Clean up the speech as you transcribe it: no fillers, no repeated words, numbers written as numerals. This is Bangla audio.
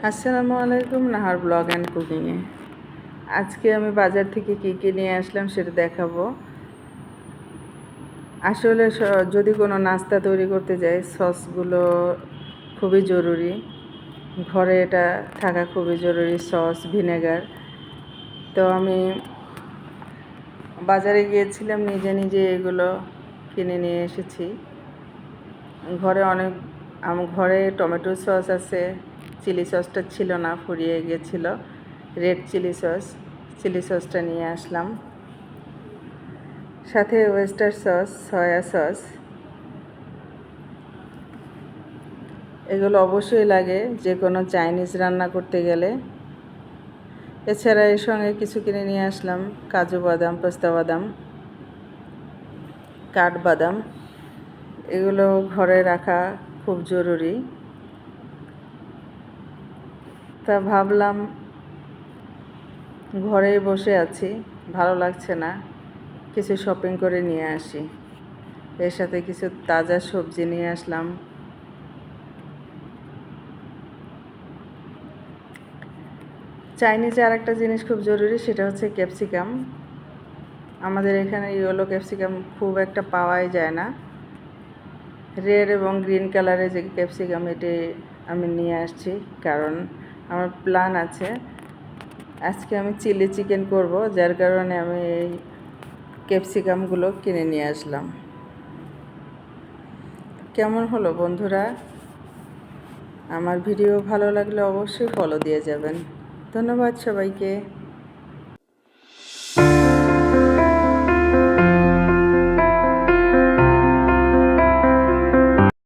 আসসালামু আলাইকুম, নাহার ব্লগ অ্যান্ড কুকিংয়ে। আজকে আমি বাজার থেকে কী কী নিয়ে আসলাম সেটা দেখাবো। আসলে যদি কোনো নাস্তা তৈরি করতে যাই, সসগুলো খুবই জরুরি। ঘরে এটা থাকা খুবই জরুরি, সস, ভিনেগার। তো আমি বাজারে গিয়েছিলাম, নিজে নিজে এগুলো কিনে নিয়ে এসেছি। ঘরে টমেটো সস আছে, চিলি সসটা ছিল না, ফুরিয়ে গিয়েছিল। রেড চিলি সসটা নিয়ে আসলাম, সাথে ওয়েস্টার সস, সয়া সস। এগুলো অবশ্যই লাগে যে কোনো চাইনিজ রান্না করতে গেলে। এছাড়া এর সঙ্গে কিছু কিনে নিয়ে আসলাম, কাজু বাদাম, পেস্তা বাদাম, কাঠবাদাম। এগুলো ঘরে রাখা খুব জরুরি। তা ভাবলাম, ঘরেই বসে আছি, ভালো লাগছে না, কিছু শপিং করে নিয়ে আসি। এর সাথে কিছু তাজা সবজি নিয়ে আসলাম। চাইনিজে আর একটা জিনিস খুব জরুরি, সেটা হচ্ছে ক্যাপসিকাম। আমাদের এখানে ইয়েলো ক্যাপসিকাম খুব একটা পাওয়াই যায় না। রেড এবং গ্রিন কালারে যে ক্যাপসিকাম, এটি আমি নিয়ে আসছি, কারণ আমার প্ল্যান আছে আজকে আমি চিলি চিকেন করব, যার কারণে আমি এই ক্যাপসিকামগুলো কিনে নিয়ে আসলাম। কেমন হলো বন্ধুরা? আমার ভিডিও ভালো লাগলে অবশ্যই ফলো দিয়ে যাবেন। ধন্যবাদ সবাইকে।